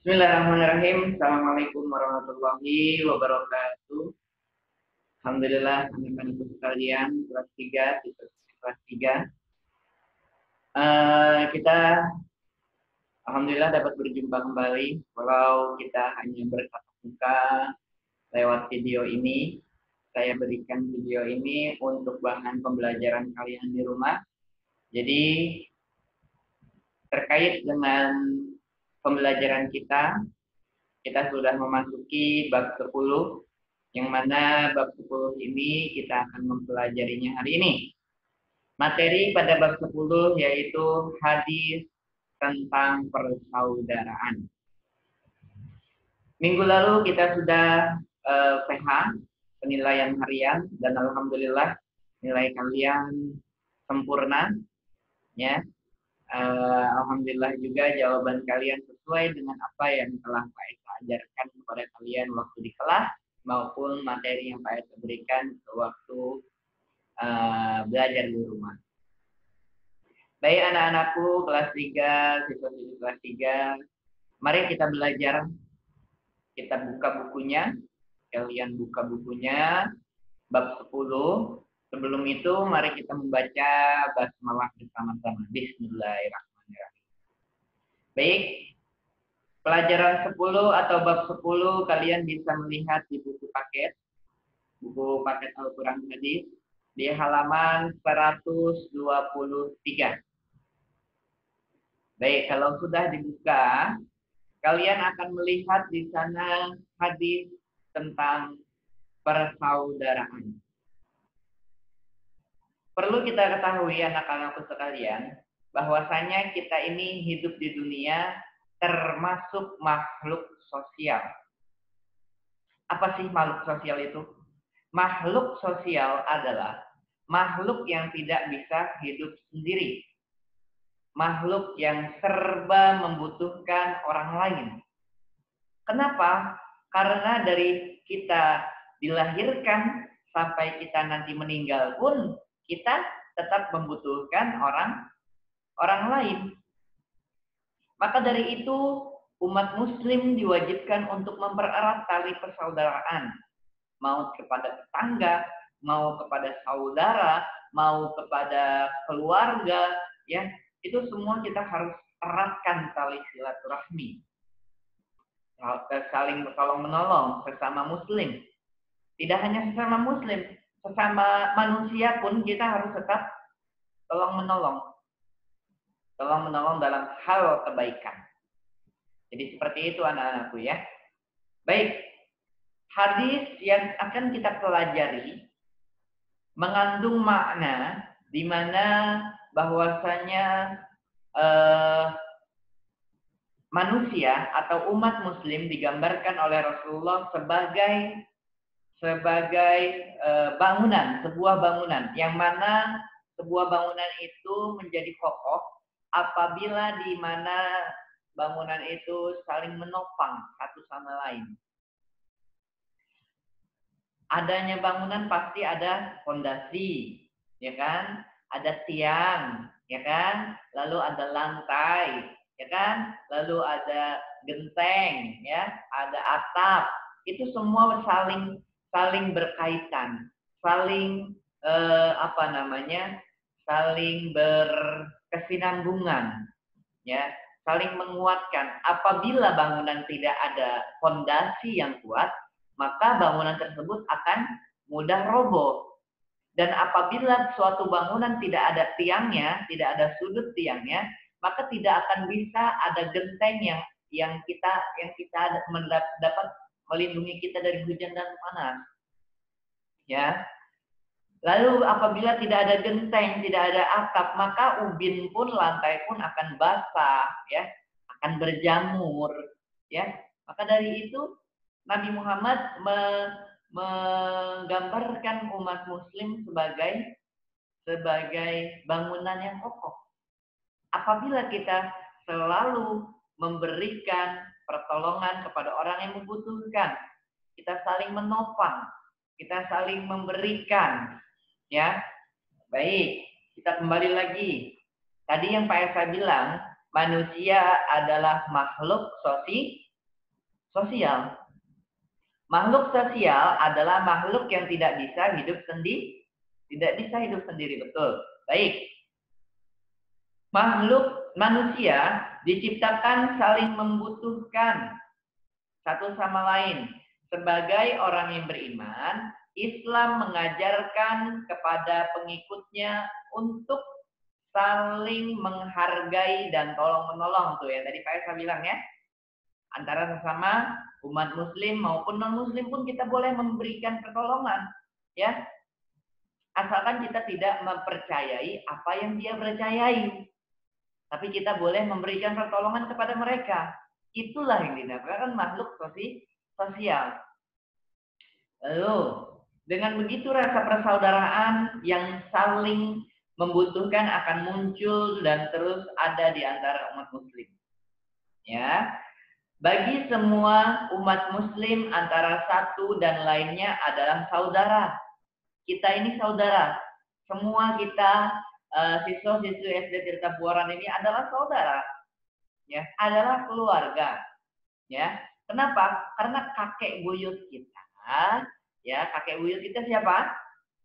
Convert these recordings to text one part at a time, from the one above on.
Bismillahirrahmanirrahim. Assalamualaikum warahmatullahi wabarakatuh. Alhamdulillah, anak-anak sekalian, kelas 3, siswa kelas 3. Kita Alhamdulillah dapat berjumpa kembali. Walau kita hanya bertatap muka lewat video ini, saya berikan video ini untuk bahan pembelajaran kalian di rumah. Jadi, terkait dengan pembelajaran kita sudah memasuki bab 10, yang mana bab 10 ini kita akan mempelajarinya hari ini. Materi pada bab 10 yaitu hadis tentang persaudaraan. Minggu lalu kita sudah PH, penilaian harian, dan alhamdulillah nilai kalian sempurna, ya. Alhamdulillah juga jawaban kalian sesuai dengan apa yang telah Pak Esa ajarkan kepada kalian waktu di kelas maupun materi yang Pak Esa berikan waktu belajar di rumah. Baik anak-anakku kelas 3, siswa-siswi kelas 3, mari kita belajar. Kita buka bukunya, kalian buka bukunya, bab 10. Sebelum itu, mari kita membaca basmalah bersama-sama. Bismillahirrahmanirrahim. Baik, pelajaran 10 atau bab 10 kalian bisa melihat di buku paket Al-Quran Hadis di halaman 123. Baik, kalau sudah dibuka, kalian akan melihat di sana hadis tentang persaudaraan. Perlu kita ketahui anak-anakku sekalian, bahwasanya kita ini hidup di dunia termasuk makhluk sosial. Apa sih makhluk sosial itu? Makhluk sosial adalah makhluk yang tidak bisa hidup sendiri. Makhluk yang serba membutuhkan orang lain. Kenapa? Karena dari kita dilahirkan sampai kita nanti meninggal pun kita tetap membutuhkan orang lain. Maka dari itu umat muslim diwajibkan untuk mempererat tali persaudaraan. Mau kepada tetangga, mau kepada saudara, mau kepada keluarga, ya, itu semua kita harus eratkan tali silaturahmi. Saling tolong menolong sesama muslim. Tidak hanya sesama muslim, sesama manusia pun kita harus tetap tolong menolong. Tolong menolong dalam hal kebaikan. Jadi seperti itu anak-anakku ya. Baik, hadis yang akan kita pelajari mengandung makna di mana bahwasanya manusia atau umat muslim digambarkan oleh Rasulullah sebagai bangunan, sebuah bangunan yang mana sebuah bangunan itu menjadi kokoh apabila di mana bangunan itu saling menopang satu sama lain. Adanya bangunan pasti ada fondasi, ya kan? Ada tiang, ya kan? Lalu ada lantai, ya kan? Lalu ada genteng, ya, ada atap. Itu semua saling berkaitan, saling saling berkesinambungan, ya, saling menguatkan. Apabila bangunan tidak ada fondasi yang kuat, maka bangunan tersebut akan mudah roboh. Dan apabila suatu bangunan tidak ada tiangnya, tidak ada sudut tiangnya, maka tidak akan bisa ada genteng yang kita dapat melindungi kita dari hujan dan panas. Ya. Lalu apabila tidak ada genteng, tidak ada atap, maka ubin pun, lantai pun akan basah, ya, akan berjamur, ya. Maka dari itu Nabi Muhammad menggambarkan umat muslim sebagai bangunan yang kokoh. Apabila kita selalu memberikan pertolongan kepada orang yang membutuhkan, kita saling menopang, kita saling memberikan, ya. Baik, kita kembali lagi. Tadi yang Pak Esa bilang, manusia adalah makhluk sosial. Makhluk sosial adalah makhluk yang tidak bisa hidup sendiri. Tidak bisa hidup sendiri, betul. Baik. Makhluk manusia diciptakan saling membutuhkan satu sama lain. Sebagai orang yang beriman, Islam mengajarkan kepada pengikutnya untuk saling menghargai dan tolong-menolong tuh ya. Tadi Pak Esa bilang ya, antara sesama umat muslim maupun non-muslim pun kita boleh memberikan pertolongan ya. Asalkan kita tidak mempercayai apa yang dia percayai. Tapi kita boleh memberikan pertolongan kepada mereka. Itulah yang dinamakan makhluk sosial. Lalu, dengan begitu rasa persaudaraan yang saling membutuhkan akan muncul dan terus ada di antara umat muslim. Ya, bagi semua umat muslim antara satu dan lainnya adalah saudara. Kita ini saudara. Semua kita siswa-siswi SD Tirta Buaran ini adalah saudara, ya, adalah keluarga, ya. Kenapa? Karena kakek buyut kita, ya, kakek buyut kita siapa?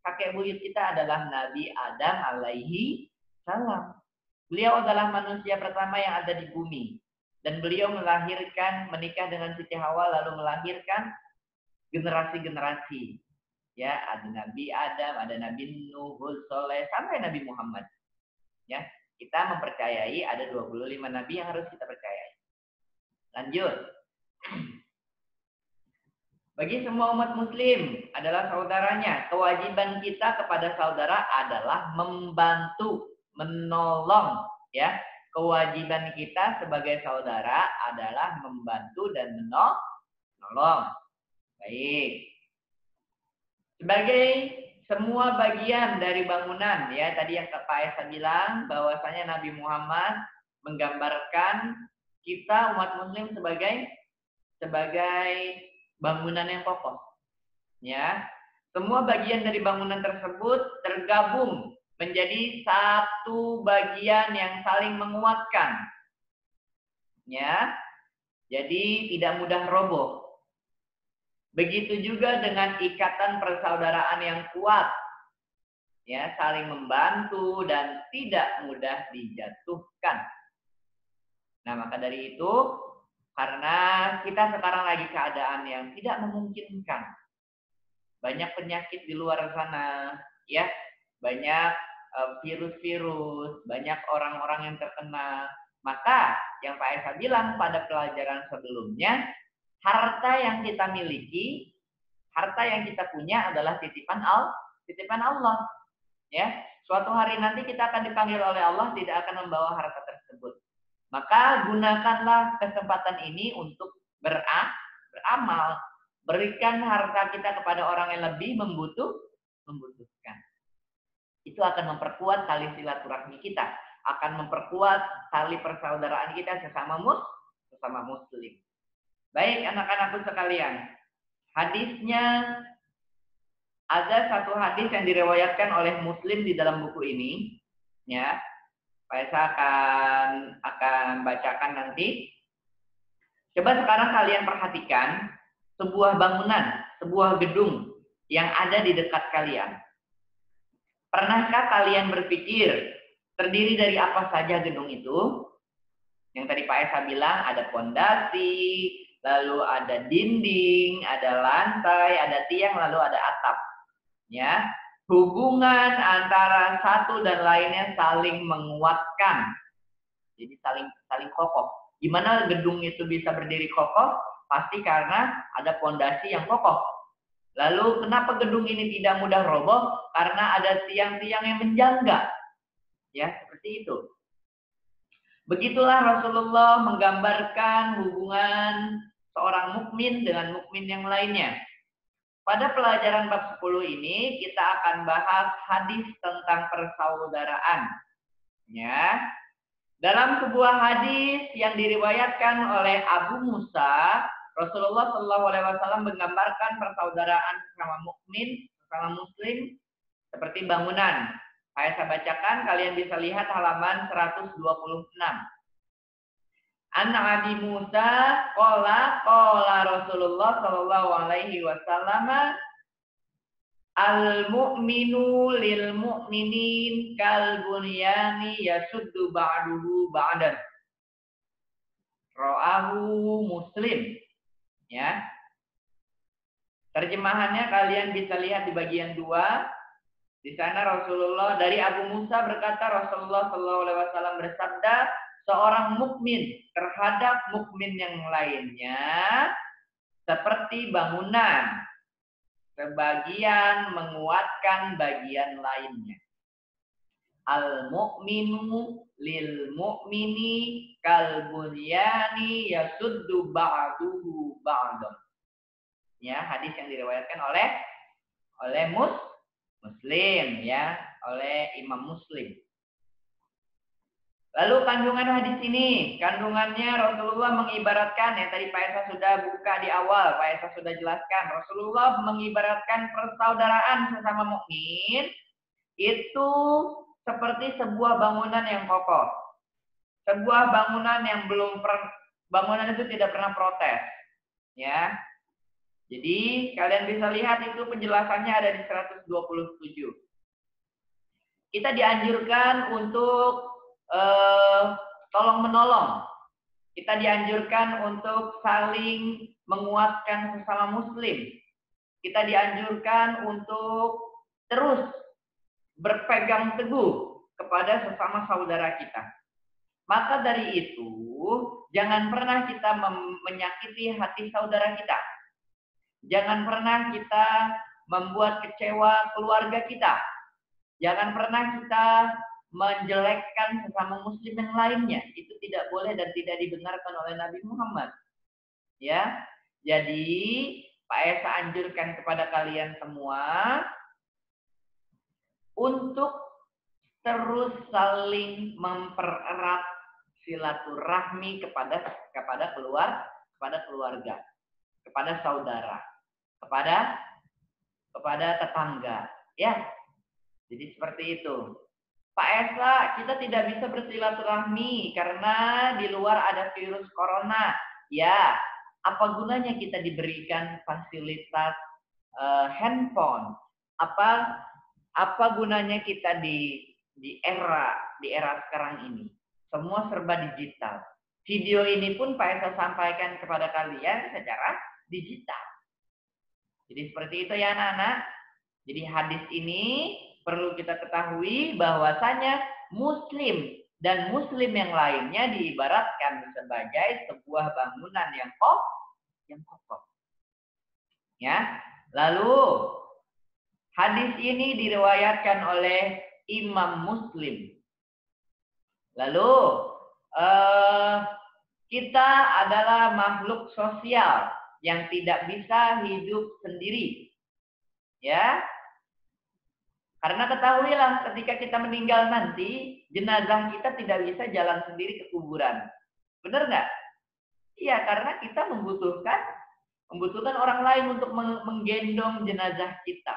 Kakek buyut kita adalah Nabi Adam alaihi salam. Beliau adalah manusia pertama yang ada di bumi dan beliau melahirkan, menikah dengan Siti Hawa lalu melahirkan generasi-generasi. Ya, ada Nabi Adam, ada Nabi Nuh, Soleh, sampai Nabi Muhammad. Ya, kita mempercayai ada 25 nabi yang harus kita percayai. Lanjut. Bagi semua umat muslim adalah saudaranya. Kewajiban kita kepada saudara adalah membantu, menolong, ya. Kewajiban kita sebagai saudara adalah membantu dan menolong. Baik. Sebagai semua bagian dari bangunan, ya tadi yang Pak Esa bilang bahwasanya Nabi Muhammad menggambarkan kita umat muslim sebagai bangunan yang kokoh. Ya, semua bagian dari bangunan tersebut tergabung menjadi satu bagian yang saling menguatkan. Ya, jadi tidak mudah roboh. Begitu juga dengan ikatan persaudaraan yang kuat. Ya, saling membantu dan tidak mudah dijatuhkan. Nah, maka dari itu, karena kita sekarang lagi keadaan yang tidak memungkinkan. Banyak penyakit di luar sana, ya. Banyak virus-virus, banyak orang-orang yang terkena. Maka, yang Pak Esa bilang pada pelajaran sebelumnya, harta yang kita miliki, harta yang kita punya adalah titipan Allah. Ya, suatu hari nanti kita akan dipanggil oleh Allah tidak akan membawa harta tersebut. Maka gunakanlah kesempatan ini untuk beramal, berikan harta kita kepada orang yang lebih membutuhkan. Itu akan memperkuat tali silaturahmi kita, akan memperkuat tali persaudaraan kita sesama muslim. Baik anak-anakku sekalian, hadisnya ada satu hadis yang diriwayatkan oleh Muslim di dalam buku ini, ya. Saya akan bacakan nanti. Coba sekarang kalian perhatikan sebuah bangunan, sebuah gedung yang ada di dekat kalian. Pernahkah kalian berpikir terdiri dari apa saja gedung itu? Yang tadi Pak Esa bilang ada pondasi, lalu ada dinding, ada lantai, ada tiang, lalu ada atap. Ya, hubungan antara satu dan lainnya saling menguatkan. Jadi saling kokoh. Gimana gedung itu bisa berdiri kokoh? Pasti karena ada pondasi yang kokoh. Lalu kenapa gedung ini tidak mudah roboh? Karena ada tiang-tiang yang menjangga. Ya, seperti itu. Begitulah Rasulullah menggambarkan hubungan seorang mukmin dengan mukmin yang lainnya. Pada pelajaran bab 10 ini kita akan bahas hadis tentang persaudaraan. Ya. Dalam sebuah hadis yang diriwayatkan oleh Abu Musa, Rasulullah SAW menggambarkan persaudaraan sesama mukmin, sesama muslim seperti bangunan. Saya bacakan, kalian bisa lihat halaman 126. An Abi Musa qala Rasulullah sallallahu alaihi wasallam al-mu'minu lil mu'minin kal bunyani yasuddu ba'duhu ba'dan. Rawahu Muslim. Ya. Terjemahannya kalian bisa lihat di bagian 2. Di sana Rasulullah dari Abu Musa berkata Rasulullah sallallahu alaihi wasallam bersabda, seorang mukmin terhadap mukmin yang lainnya seperti bangunan, sebagian menguatkan bagian lainnya. Al-mu'minu lil mu'mini kal bunyani yasuddu ba'duhu ba'dan. Ya, hadis yang diriwayatkan oleh Muslim, ya, oleh Imam Muslim. Lalu kandungan hadis ini, kandungannya Rasulullah mengibaratkan, ya tadi Pak Esa sudah buka di awal, Pak Esa sudah jelaskan, Rasulullah mengibaratkan persaudaraan sesama mukmin itu seperti sebuah bangunan yang kokoh. Sebuah bangunan yang bangunan itu tidak pernah protes. Ya. Jadi kalian bisa lihat itu penjelasannya ada di 127. Kita dianjurkan untuk tolong menolong. Kita dianjurkan untuk saling menguatkan sesama muslim. Kita dianjurkan untuk terus berpegang teguh kepada sesama saudara kita. Maka dari itu, jangan pernah kita menyakiti hati saudara kita. Jangan pernah kita membuat kecewa keluarga kita. Jangan pernah kita menjelekkan sesama muslim yang lainnya. Itu tidak boleh dan tidak dibenarkan oleh Nabi Muhammad. Ya. Jadi, Pak Esa anjurkan kepada kalian semua untuk terus saling mempererat silaturahmi kepada keluarga, kepada saudara, kepada tetangga, ya. Jadi seperti itu. Pak Esa, kita tidak bisa bersilaturahmi karena di luar ada virus corona. Ya, apa gunanya kita diberikan fasilitas handphone? Apa gunanya kita di era sekarang ini? Semua serba digital. Video ini pun Pak Esa sampaikan kepada kalian secara digital. Jadi seperti itu ya anak-anak. Jadi hadis ini perlu kita ketahui bahwasanya muslim dan muslim yang lainnya diibaratkan sebagai sebuah bangunan yang kokoh. Ya. Lalu hadis ini diriwayatkan oleh Imam Muslim. Lalu kita adalah makhluk sosial yang tidak bisa hidup sendiri. Ya. Karena ketahuilah ketika kita meninggal nanti, jenazah kita tidak bisa jalan sendiri ke kuburan. Benar nggak? Iya, karena kita membutuhkan orang lain untuk menggendong jenazah kita.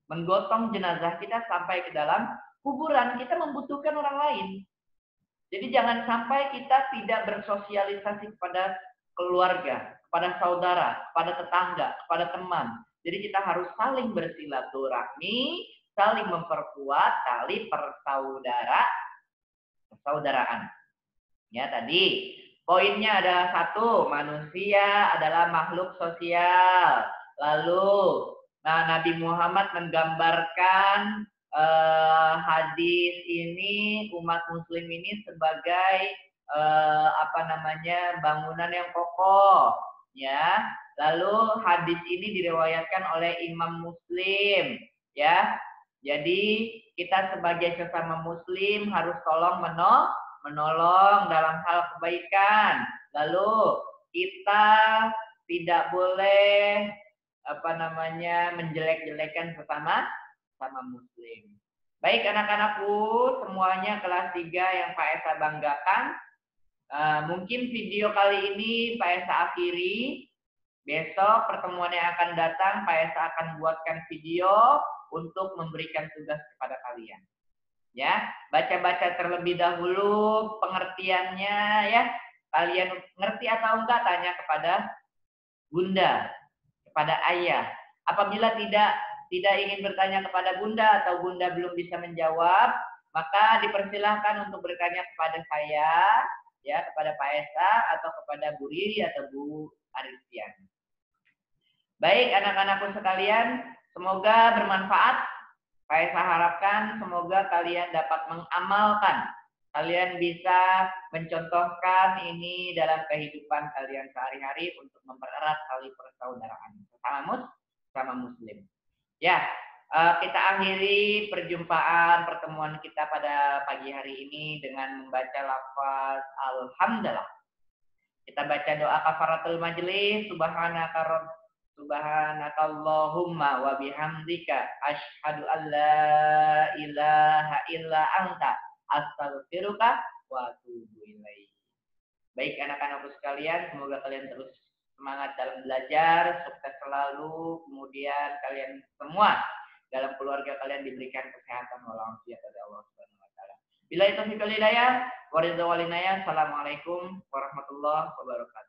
Menggotong jenazah kita sampai ke dalam kuburan, kita membutuhkan orang lain. Jadi jangan sampai kita tidak bersosialisasi kepada keluarga, kepada saudara, kepada tetangga, kepada teman. Jadi kita harus saling bersilaturahmi, saling memperkuat tali persaudaraan. Ya, tadi poinnya ada 1, manusia adalah makhluk sosial. Lalu Nabi Muhammad menggambarkan hadis ini, umat muslim ini sebagai bangunan yang kokoh, ya. Lalu hadis ini diriwayatkan oleh Imam Muslim, ya. Jadi kita sebagai sesama muslim harus tolong menolong dalam hal kebaikan. Lalu kita tidak boleh menjelek-jelekan sesama muslim. Baik anak-anakku, semuanya kelas 3 yang Pak Esa banggakan. Mungkin video kali ini Pak Esa akhiri. Besok pertemuan yang akan datang Pak Esa akan buatkan video untuk memberikan tugas kepada kalian. Ya, baca-baca terlebih dahulu pengertiannya, ya. kalian ngerti atau enggak, tanya kepada bunda, kepada ayah. Apabila tidak ingin bertanya kepada bunda atau bunda belum bisa menjawab, maka dipersilahkan untuk bertanya kepada saya, ya, kepada Pak Esa atau kepada Bu Riri atau Bu Aristian. Baik anak-anakku sekalian, semoga bermanfaat. Saya harapkan semoga kalian dapat mengamalkan. Kalian bisa mencontohkan ini dalam kehidupan kalian sehari-hari untuk mempererat tali persaudaraan sama muslim. Ya, kita akhiri pertemuan kita pada pagi hari ini dengan membaca lafaz alhamdulillah. Kita baca doa kafaratul majelis, subhanakallahumma wa bihamdika asyhadu an la ilaha illa anta astaghfiruka wa atubu ilaik. Baik anak-anakku sekalian, semoga kalian terus semangat dalam belajar, sukses selalu, kemudian kalian semua dalam keluarga kalian diberikan kesehatan walafiat dari Allah Subhanahu wa taala. Bila itu fikul hidayah, waridha walinaya. Assalamualaikum warahmatullahi wabarakatuh.